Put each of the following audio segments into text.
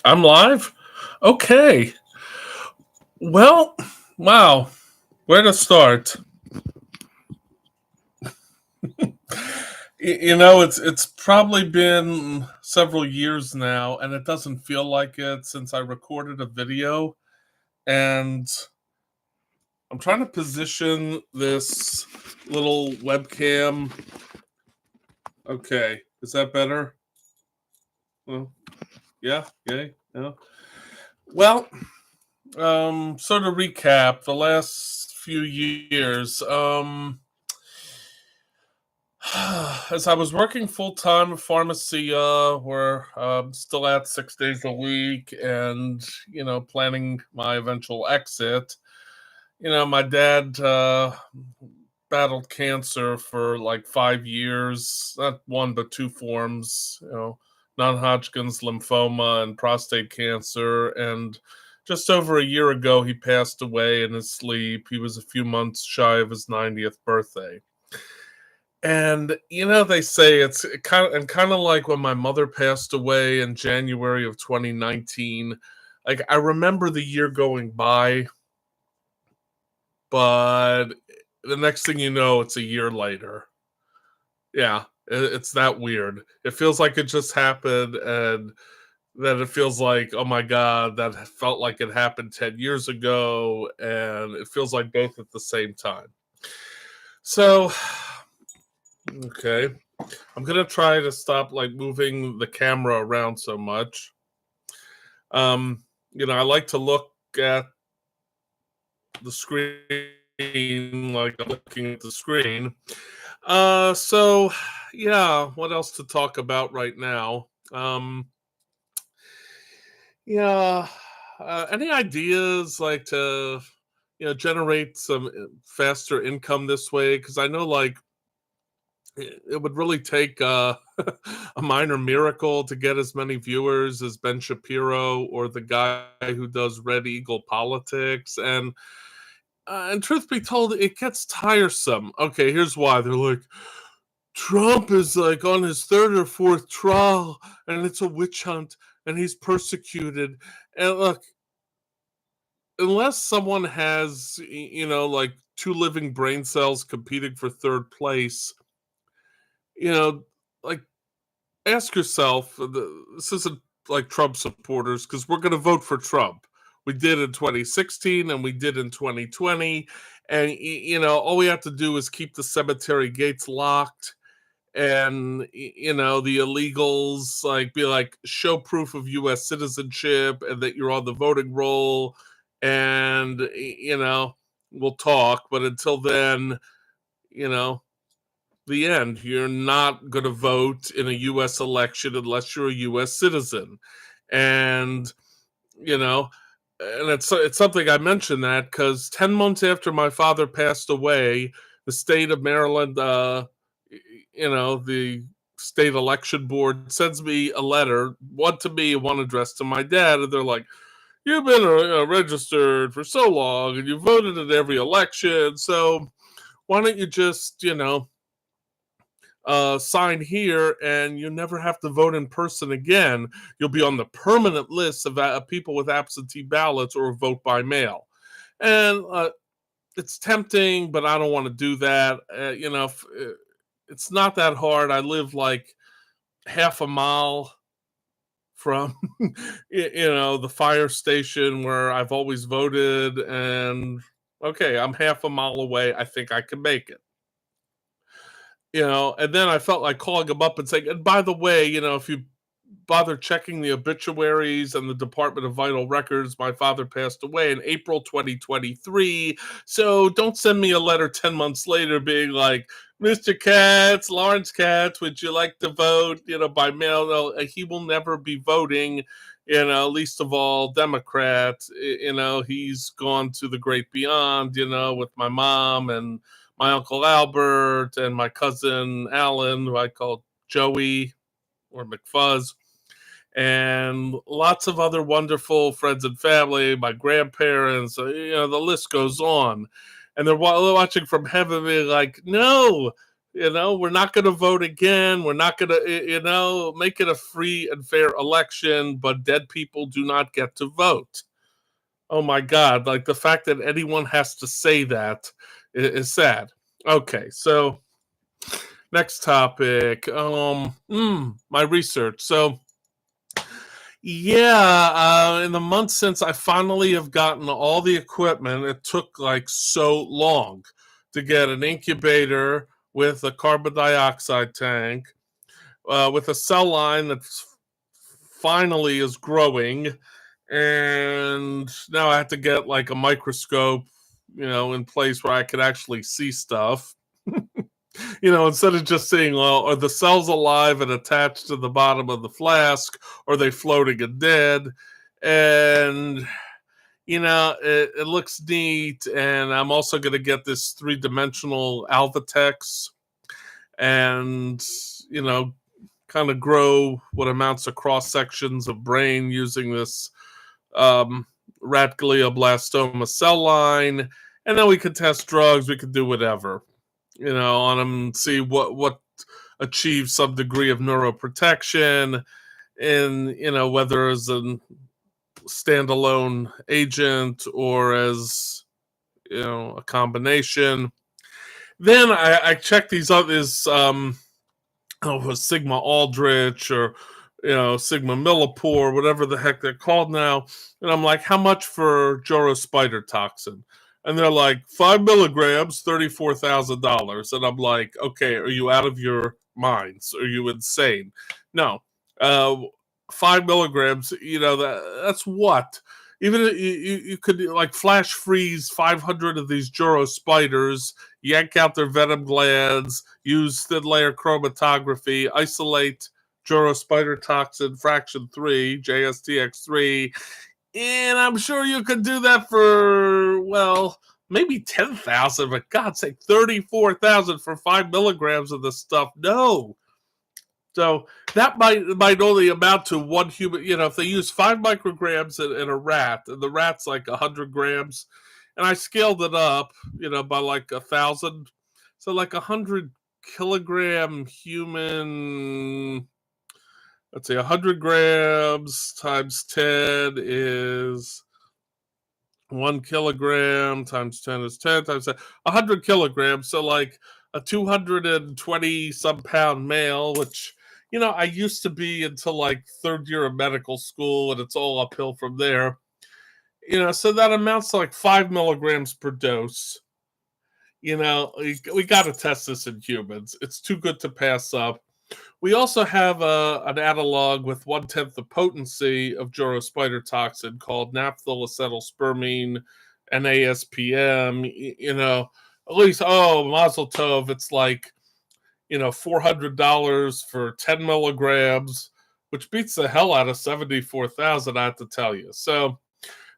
I'm live? Okay. Well, wow. Where to start? It's probably been several years now, and it doesn't feel like it since I recorded a video. And I'm trying to position this little webcam. Okay, is that better? Well, yeah, yay, yeah. Well, so to recap, the last few years, as I was working full time at Pharmacia, where I'm still at 6 days a week, and planning my eventual exit. My dad battled cancer for like 5 years, not one but two forms. Non-Hodgkin's lymphoma and prostate cancer, and just over a year ago, he passed away in his sleep. He was a few months shy of his 90th birthday. And they say it's kind of like when my mother passed away in January of 2019. Like I remember the year going by, but the next thing you know, it's a year later. Yeah, it's that weird. It feels like it just happened, and then it feels like, oh my god, that felt like it happened 10 years ago, and it feels like both at the same time. So, okay. I'm gonna try to stop like moving the camera around so much. I like to look at the screen like I'm looking at the screen. So yeah, what else to talk about right now? Yeah, any ideas like to generate some faster income this way? Because I know like it would really take a minor miracle to get as many viewers as Ben Shapiro or the guy who does Red Eagle Politics. And truth be told, it gets tiresome. Okay, here's why. They're like, Trump is like on his third or fourth trial, and it's a witch hunt, and he's persecuted. And look, unless someone has, like two living brain cells competing for third place, you know, like ask yourself, this isn't like Trump supporters, because we're going to vote for Trump. We did in 2016 and we did in 2020. And, all we have to do is keep the cemetery gates locked, and, the illegals, like, be like, show proof of US citizenship and that you're on the voting roll. And, we'll talk. But until then, you know, the end. You're not going to vote in a U.S. election unless you're a U.S. citizen, and you know, and it's something I mentioned that because 10 months after my father passed away, the state of Maryland, the state election board sends me a letter, one to me and one addressed to my dad, and they're like, "You've been registered for so long, and you voted in every election, so why don't you just, sign here, and you never have to vote in person again. You'll be on the permanent list of people with absentee ballots or vote by mail." And it's tempting, but I don't want to do that. It's not that hard. I live like half a mile from, the fire station where I've always voted. And okay, I'm half a mile away. I think I can make it. And then I felt like calling him up and saying, and by the way, if you bother checking the obituaries and the Department of Vital Records, my father passed away in April 2023. So don't send me a letter 10 months later being like, Mr. Katz, Lawrence Katz, would you like to vote, by mail? No, he will never be voting, least of all Democrats. He's gone to the great beyond, with my mom and my uncle Albert and my cousin Alan, who I call Joey or McFuzz, and lots of other wonderful friends and family, my grandparents, the list goes on. And they're watching from heaven, being like, no, We're not going to vote again. We're not going to, make it a free and fair election, but dead people do not get to vote. Oh my God. Like the fact that anyone has to say that is sad. Okay. So next topic. My research. So yeah, in the months since I finally have gotten all the equipment, it took like so long to get an incubator with a carbon dioxide tank, with a cell line that finally is growing, and now I have to get like a microscope, in place where I could actually see stuff. Instead of just saying, well, are the cells alive and attached to the bottom of the flask? Or are they floating and dead? And, it looks neat. And I'm also going to get this three-dimensional Alvatex and, kind of grow what amounts to cross sections of brain using this rat glioblastoma cell line. And then we could test drugs. We could do whatever. On them, see what achieves some degree of neuroprotection, and whether as a standalone agent or as a combination. Then I check these others, Sigma Aldrich or Sigma Millipore, whatever the heck they're called now, and I'm like, how much for Joro spider toxin? And they're like, 5 milligrams, $34,000. And I'm like, okay, are you out of your minds? Are you insane? No. 5 milligrams, that's what? Even you could like flash freeze 500 of these Joro spiders, yank out their venom glands, use thin layer chromatography, isolate Joro spider toxin fraction 3, JSTX3, and I'm sure you could do that for, well, maybe 10,000, but God's sake, 34,000 for 5 milligrams of this stuff. No. So that might only amount to one human, if they use 5 micrograms in a rat, and the rat's like 100 grams, and I scaled it up, by like 1,000. So like 100 kilogram human, let's say 100 grams times 10 is 1 kilogram times 10 is 10 times 10, 100 kilograms. So like a 220 some pound male, which, I used to be until like third year of medical school, and it's all uphill from there. So that amounts to like 5 milligrams per dose. We got to test this in humans. It's too good to pass up. We also have an analog with 1/10 the potency of Joro spider toxin called naphthyl acetylspermine, NASPM. At least, Mazel Tov, it's like, $400 for 10 milligrams, which beats the hell out of 74,000, I have to tell you. So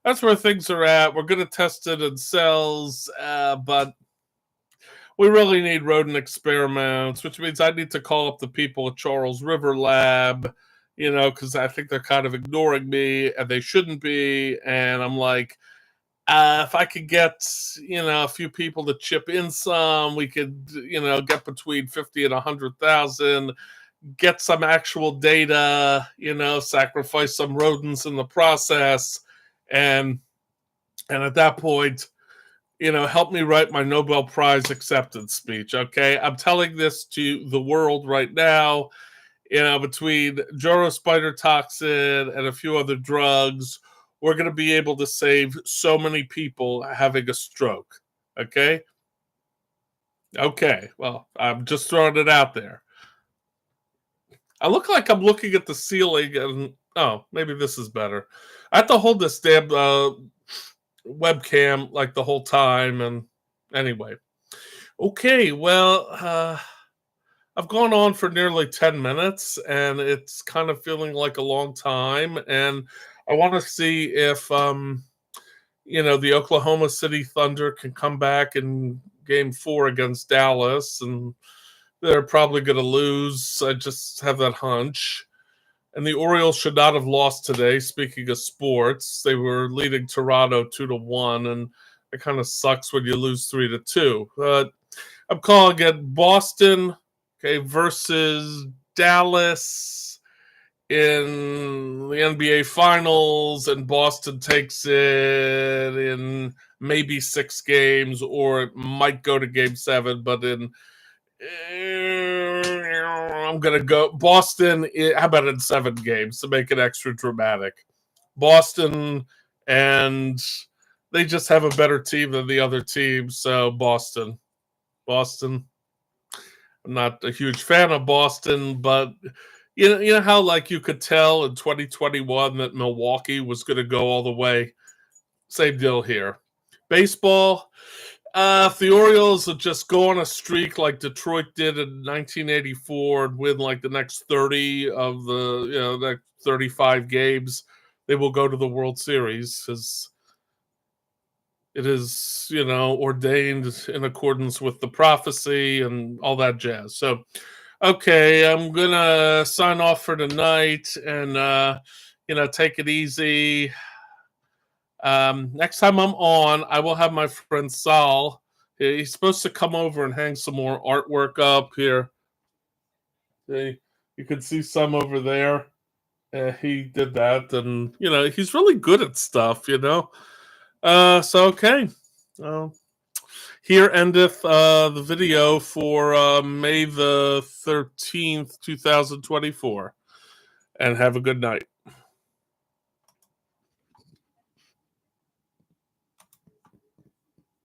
that's where things are at. We're going to test it in cells, but we really need rodent experiments, which means I need to call up the people at Charles River Lab, because I think they're kind of ignoring me, and they shouldn't be. And I'm like, if I could get, a few people to chip in some, we could, get between 50 and 100,000, get some actual data, sacrifice some rodents in the process, and at that point, help me write my Nobel Prize acceptance speech, okay? I'm telling this to the world right now. Between Joro spider toxin and a few other drugs, we're going to be able to save so many people having a stroke, okay? Okay, well, I'm just throwing it out there. I look like I'm looking at the ceiling, and, maybe this is better. I have to hold this damn webcam like the whole time, and anyway. Okay, well, I've gone on for nearly 10 minutes, and it's kind of feeling like a long time, and I want to see if the Oklahoma City Thunder can come back in game 4 against Dallas, and they're probably going to lose. I just have that hunch. And the Orioles should not have lost today. Speaking of sports, they were leading Toronto 2-1, and it kind of sucks when you lose 3-2. But I'm calling it Boston, okay, versus Dallas in the NBA Finals, and Boston takes it in maybe 6 games, or it might go to Game 7. But I'm gonna go Boston. How about in 7 games to make it extra dramatic? Boston, and they just have a better team than the other teams. So Boston. I'm not a huge fan of Boston, but you know how like you could tell in 2021 that Milwaukee was going to go all the way. Same deal here. Baseball. If the Orioles would just go on a streak like Detroit did in 1984 and win like the next 30 of the next 35 games, they will go to the World Series because it is ordained in accordance with the prophecy and all that jazz. So okay, I'm gonna sign off for tonight and take it easy. Next time I'm on, I will have my friend Sal. He's supposed to come over and hang some more artwork up here. You can see some over there. He did that, and he's really good at stuff. So okay. Here endeth the video for May the 13th, 2024. And have a good night.